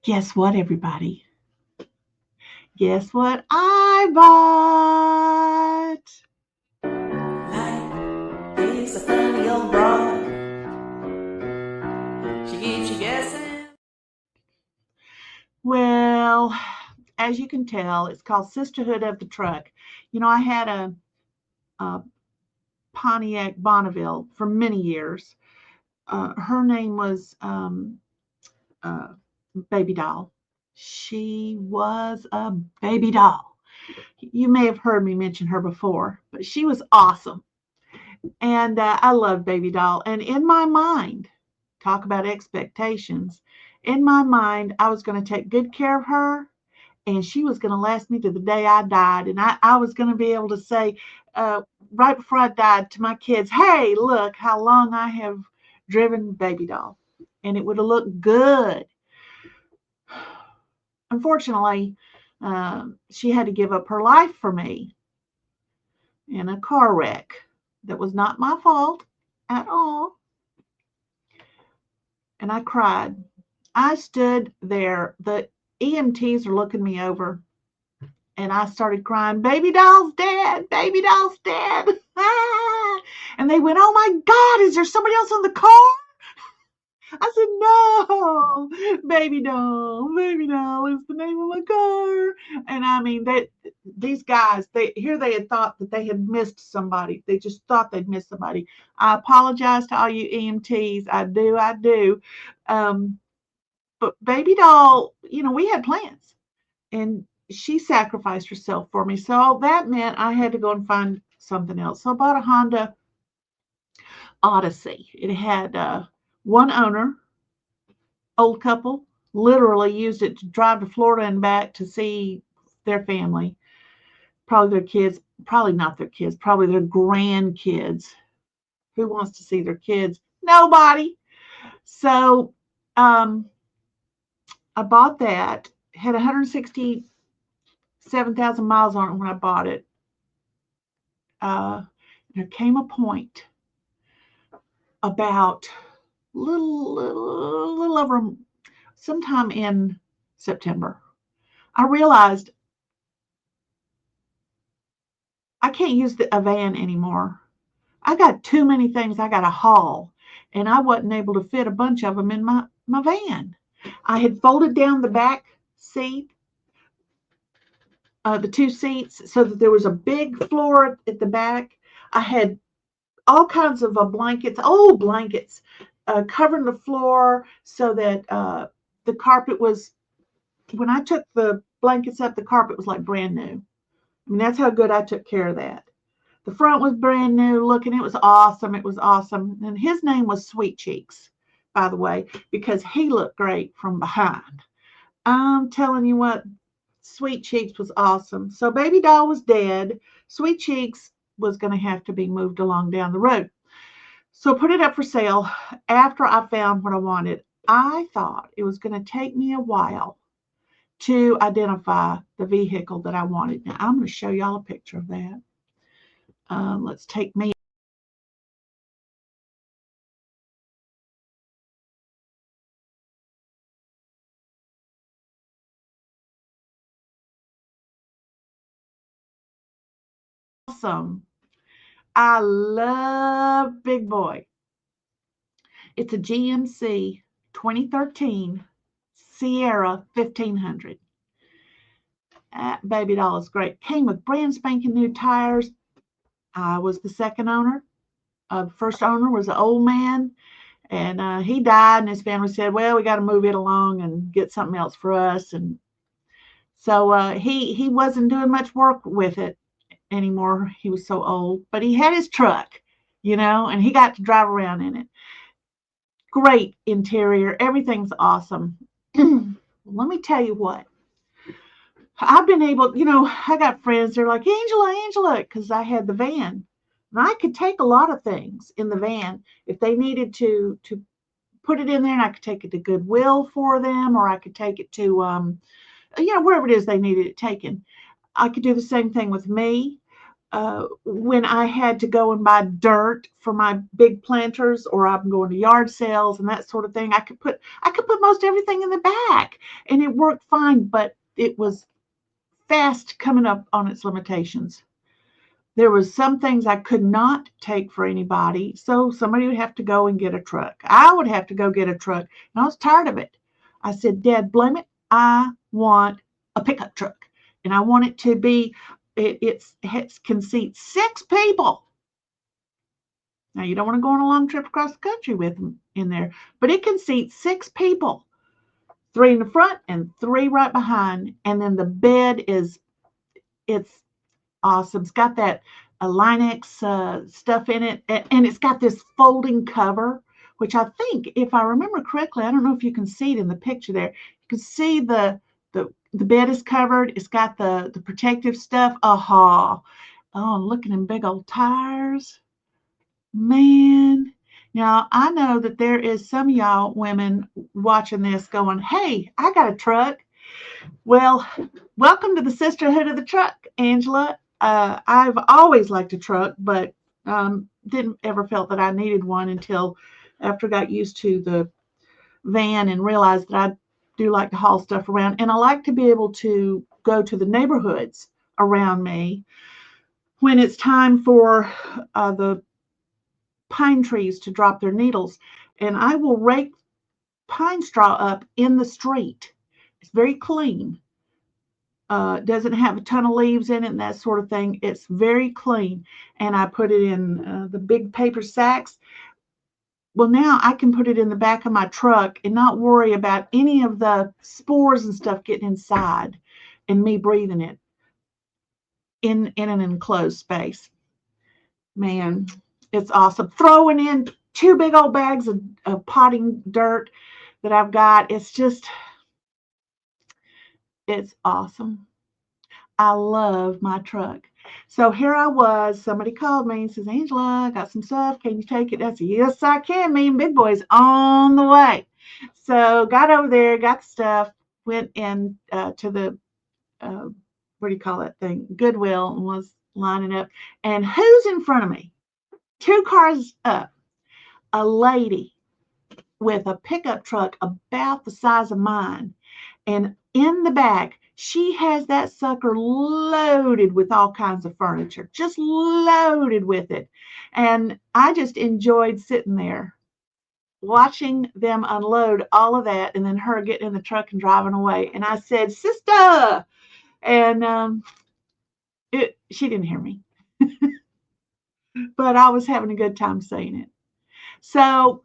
Guess what, everybody? Guess what I bought? Life is a funny old broad. She keeps you guessing. Well, as you can tell, it's called Sisterhood of the Truck. I had a Pontiac Bonneville for many years. Her name was uh, Baby Doll. She was a baby doll. You may have heard me mention her before, but she was awesome. And I love Baby Doll. And in my mind, talk about expectations. In my mind, I was going to take good care of her, and she was going to last me to the day I died. And I was going to be able to say, right before I died, to my kids, hey, look how long I have driven Baby Doll. And it would have looked good. Unfortunately, she had to give up her life for me in a car wreck that was not my fault at all. And I cried. I stood there. The EMTs are looking me over, and I started crying, Baby Doll's dead. Baby Doll's dead. And they went, oh my God, is there somebody else in the car? I said, no, Baby Doll is the name of my car. And I mean, these guys, they had thought that they had missed somebody. They just thought they'd missed somebody. I apologize to all you EMTs. I do. But Baby Doll, we had plans, and she sacrificed herself for me. So that meant I had to go and find something else. So I bought a Honda Odyssey. It had one owner, old couple, literally used it to drive to Florida and back to see their family, probably their kids, probably not their kids, probably their grandkids. Who wants to see their kids? Nobody. So I bought that, had 167,000 miles on it when I bought it. There came a point about little over sometime in September. I realized I can't use a van anymore. I got too many things I got to haul, and I wasn't able to fit a bunch of them in my van. I had folded down the back seat, the two seats, so that there was a big floor at the back. I had all kinds of blankets, old blankets, covering the floor so that the carpet was, when I took the blankets up, the carpet was like brand new. I mean, that's how good I took care of that. The front was brand new looking. It was awesome. It was awesome. And his name was Sweet Cheeks, by the way, because he looked great from behind. I'm telling you what, Sweet Cheeks was awesome. So Baby Doll was dead. Sweet Cheeks was going to have to be moved along down the road. So I put it up for sale after I found what I wanted. I thought it was going to take me a while to identify the vehicle that I wanted. Now, I'm going to show y'all a picture of that. Let's take me. Awesome. I love Big Boy. It's a GMC 2013 Sierra 1500. Baby Doll is great. Came with brand spanking new tires. I was the second owner. The first owner was an old man, and he died, and his family said, well, we got to move it along and get something else for us. And so he wasn't doing much work with it anymore. He was so old, but he had his truck, and he got to drive around in it. Great interior. Everything's awesome. Let me tell you what. I've been able, I got friends, they're like, Angela, because I had the van. And I could take a lot of things in the van if they needed to put it in there, and I could take it to Goodwill for them, or I could take it to, wherever it is they needed it taken. I could do the same thing with me. when I had to go and buy dirt for my big planters, or I'm going to yard sales and that sort of thing, I could put most everything in the back, and it worked fine, but it was fast coming up on its limitations. There was some things I could not take for anybody, so somebody would have to go and get a truck. I would have to go get a truck, and I was tired of it. I said, Dad, blame it. I want a pickup truck, and I want it to be, it can seat 6 people. Now, you don't want to go on a long trip across the country with them in there, but it can seat 6 people, 3 in the front and 3 right behind. And then the bed it's awesome. It's got that Linux stuff in it, and it's got this folding cover, which I think, if I remember correctly, I don't know if you can see it in the picture there. You can see the bed is covered. It's got the protective stuff. Aha. Oh, I'm looking in big old tires. Man. Now, I know that there is some of y'all women watching this going, hey, I got a truck. Well, welcome to the Sisterhood of the Truck, Angela. I've always liked a truck, but didn't ever felt that I needed one until after I got used to the van and realized that I do like to haul stuff around. And I like to be able to go to the neighborhoods around me when it's time for the pine trees to drop their needles. And I will rake pine straw up in the street. It's very clean. Doesn't have a ton of leaves in it and that sort of thing. It's very clean. And I put it in the big paper sacks. Well, now I can put it in the back of my truck and not worry about any of the spores and stuff getting inside and me breathing it in an enclosed space. Man, it's awesome. Throwing in 2 big old bags of potting dirt that I've got. It's awesome. I love my truck. So here I was. Somebody called me and says, Angela, I got some stuff. Can you take it? I said, yes, I can. Me and Big Boy's on the way. So got over there, got the stuff, went in to the, what do you call that thing? Goodwill, and was lining up. And who's in front of me? 2 cars up. A lady with a pickup truck about the size of mine. And in the back, she has that sucker loaded with all kinds of furniture, just loaded with it. And I just enjoyed sitting there watching them unload all of that, and then her getting in the truck and driving away. And I said, sister. And she didn't hear me, but I was having a good time saying it. So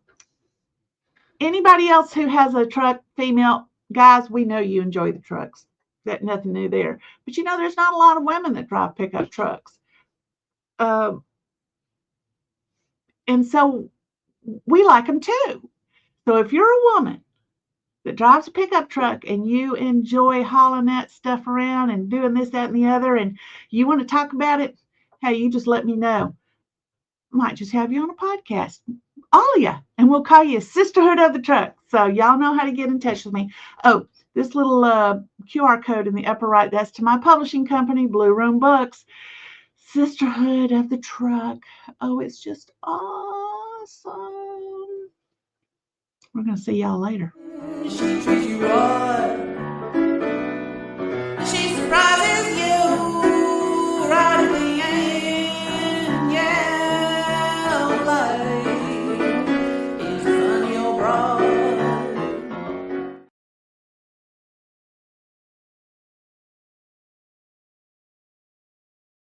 anybody else who has a truck, female, guys, we know you enjoy the trucks. That nothing new there. But there's not a lot of women that drive pickup trucks. And so we like them too. So if you're a woman that drives a pickup truck and you enjoy hauling that stuff around and doing this, that, and the other, and you want to talk about it, hey, you just let me know. Might just have you on a podcast, all of you, and we'll call you Sisterhood of the Truck. So y'all know how to get in touch with me. Oh, this little QR code in the upper right, that's to my publishing company, Blue Room Books. Sisterhood of the Truck. Oh, it's just awesome. We're going to see y'all later. She treats you right.